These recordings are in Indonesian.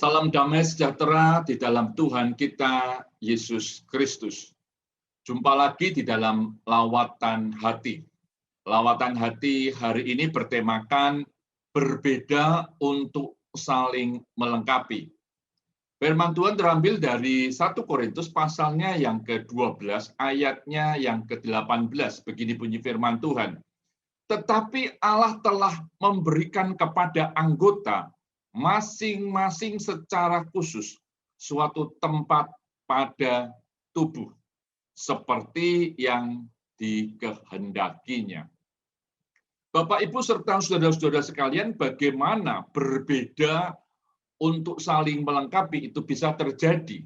Salam damai sejahtera di dalam Tuhan kita, Yesus Kristus. Jumpa lagi di dalam Lawatan Hati. Lawatan Hati hari ini bertemakan berbeda untuk saling melengkapi. Firman Tuhan terambil dari 1 Korintus pasalnya yang ke-12, ayatnya yang ke-18. Begini bunyi firman Tuhan. Tetapi Allah telah memberikan kepada anggota masing-masing secara khusus suatu tempat pada tubuh, seperti yang dikehendakinya. Bapak, Ibu, serta saudara-saudara sekalian, bagaimana berbeda untuk saling melengkapi itu bisa terjadi?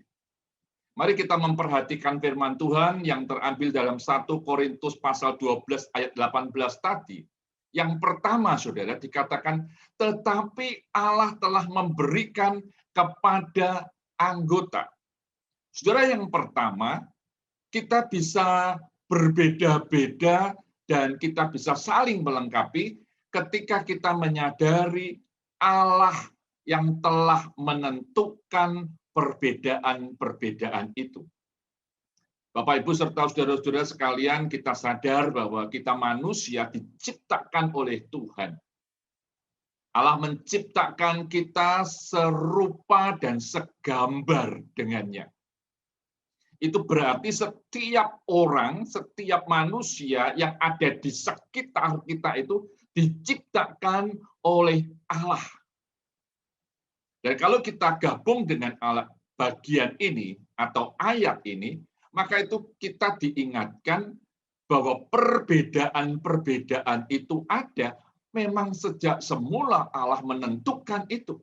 Mari kita memperhatikan firman Tuhan yang terambil dalam 1 Korintus pasal 12 ayat 18 tadi. Yang pertama, saudara, dikatakan, tetapi Allah telah memberikan kepada anggota. Saudara, yang pertama, kita bisa berbeda-beda dan kita bisa saling melengkapi ketika kita menyadari Allah yang telah menentukan perbedaan-perbedaan itu. Bapak, Ibu, serta saudara-saudara sekalian, kita sadar bahwa kita manusia diciptakan oleh Tuhan. Allah menciptakan kita serupa dan segambar dengannya. Itu berarti setiap orang, setiap manusia yang ada di sekitar kita itu diciptakan oleh Allah. Dan kalau kita gabung dengan Allah bagian ini atau ayat ini, maka itu kita diingatkan bahwa perbedaan-perbedaan itu ada, memang sejak semula Allah menentukan itu.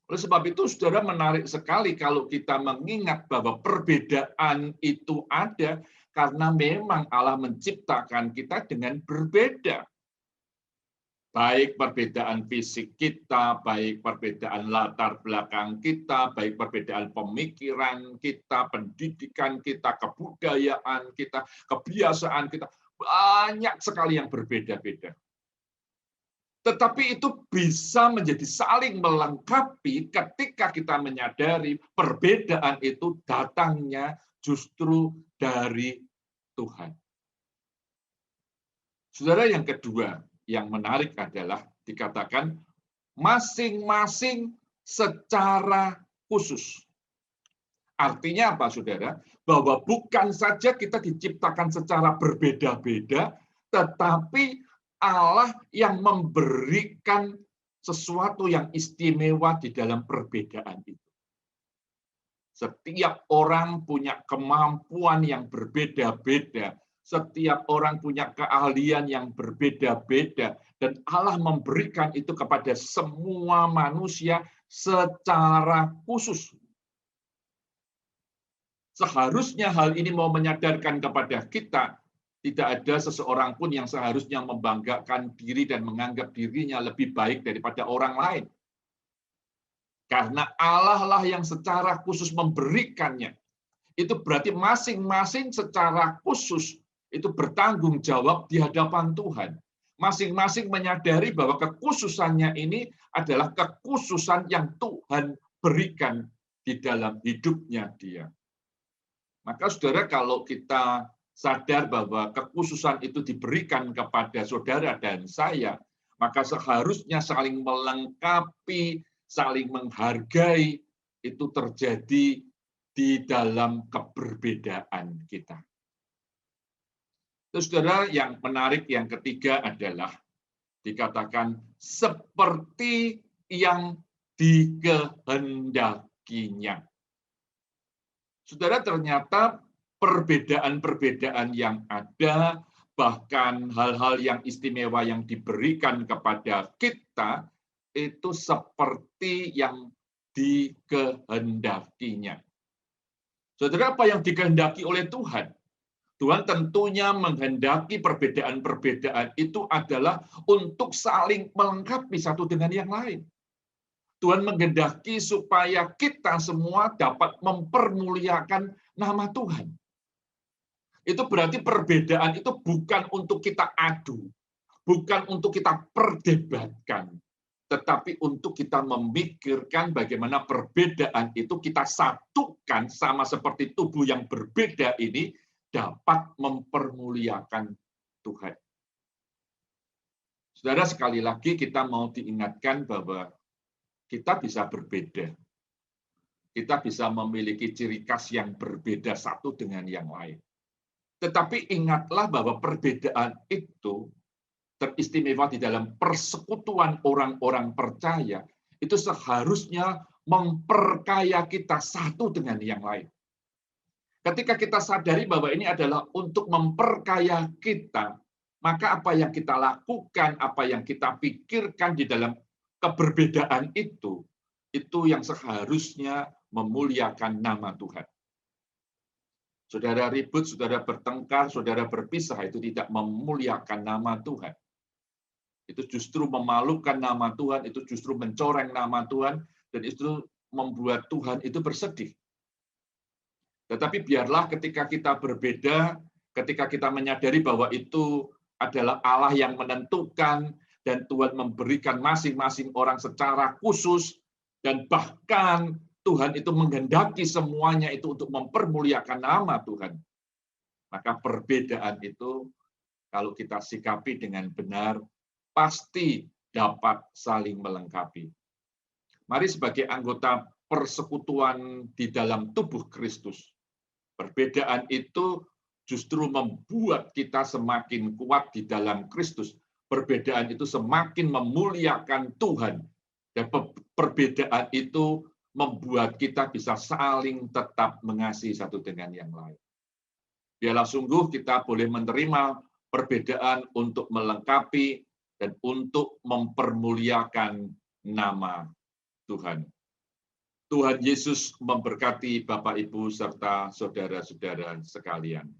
Oleh sebab itu, saudara, menarik sekali kalau kita mengingat bahwa perbedaan itu ada, karena memang Allah menciptakan kita dengan berbeda. Baik perbedaan fisik kita, baik perbedaan latar belakang kita, baik perbedaan pemikiran kita, pendidikan kita, kebudayaan kita, kebiasaan kita, banyak sekali yang berbeda-beda. Tetapi itu bisa menjadi saling melengkapi ketika kita menyadari perbedaan itu datangnya justru dari Tuhan. Saudara, yang kedua, yang menarik adalah dikatakan masing-masing secara khusus. Artinya apa, saudara? Bahwa bukan saja kita diciptakan secara berbeda-beda, tetapi Allah yang memberikan sesuatu yang istimewa di dalam perbedaan itu. Setiap orang punya kemampuan yang berbeda-beda. Setiap orang punya keahlian yang berbeda-beda, dan Allah memberikan itu kepada semua manusia secara khusus. Seharusnya hal ini mau menyadarkan kepada kita, tidak ada seseorang pun yang seharusnya membanggakan diri dan menganggap dirinya lebih baik daripada orang lain. Karena Allah lah yang secara khusus memberikannya. Itu berarti masing-masing secara khusus itu bertanggung jawab di hadapan Tuhan. Masing-masing menyadari bahwa kekhususannya ini adalah kekhususan yang Tuhan berikan di dalam hidupnya dia. Maka saudara, kalau kita sadar bahwa kekhususan itu diberikan kepada saudara dan saya, maka seharusnya saling melengkapi, saling menghargai, itu terjadi di dalam keberbedaan kita. Terus, saudara, yang menarik yang ketiga adalah dikatakan seperti yang dikehendakinya. Saudara, ternyata perbedaan-perbedaan yang ada, bahkan hal-hal yang istimewa yang diberikan kepada kita, itu seperti yang dikehendakinya. Saudara, apa yang dikehendaki oleh Tuhan? Tuhan tentunya menghendaki perbedaan-perbedaan itu adalah untuk saling melengkapi satu dengan yang lain. Tuhan menghendaki supaya kita semua dapat mempermuliakan nama Tuhan. Itu berarti perbedaan itu bukan untuk kita adu, bukan untuk kita perdebatkan, tetapi untuk kita memikirkan bagaimana perbedaan itu kita satukan sama seperti tubuh yang berbeda ini dapat mempermuliakan Tuhan. Saudara, sekali lagi kita mau diingatkan bahwa kita bisa berbeda. Kita bisa memiliki ciri khas yang berbeda satu dengan yang lain. Tetapi ingatlah bahwa perbedaan itu teristimewa di dalam persekutuan orang-orang percaya, itu seharusnya memperkaya kita satu dengan yang lain. Ketika kita sadari bahwa ini adalah untuk memperkaya kita, maka apa yang kita lakukan, apa yang kita pikirkan di dalam keberbedaan itu yang seharusnya memuliakan nama Tuhan. Saudara ribut, saudara bertengkar, saudara berpisah, itu tidak memuliakan nama Tuhan. Itu justru memalukan nama Tuhan, itu justru mencoreng nama Tuhan, dan itu membuat Tuhan itu bersedih. Tetapi biarlah ketika kita berbeda, ketika kita menyadari bahwa itu adalah Allah yang menentukan, dan Tuhan memberikan masing-masing orang secara khusus, dan bahkan Tuhan itu menghendaki semuanya itu untuk mempermuliakan nama Tuhan. Maka perbedaan itu, kalau kita sikapi dengan benar, pasti dapat saling melengkapi. Mari sebagai anggota persekutuan di dalam tubuh Kristus, perbedaan itu justru membuat kita semakin kuat di dalam Kristus. Perbedaan itu semakin memuliakan Tuhan. Dan perbedaan itu membuat kita bisa saling tetap mengasihi satu dengan yang lain. Biarlah sungguh kita boleh menerima perbedaan untuk melengkapi dan untuk mempermuliakan nama Tuhan. Tuhan Yesus memberkati Bapak, Ibu, serta saudara-saudara sekalian.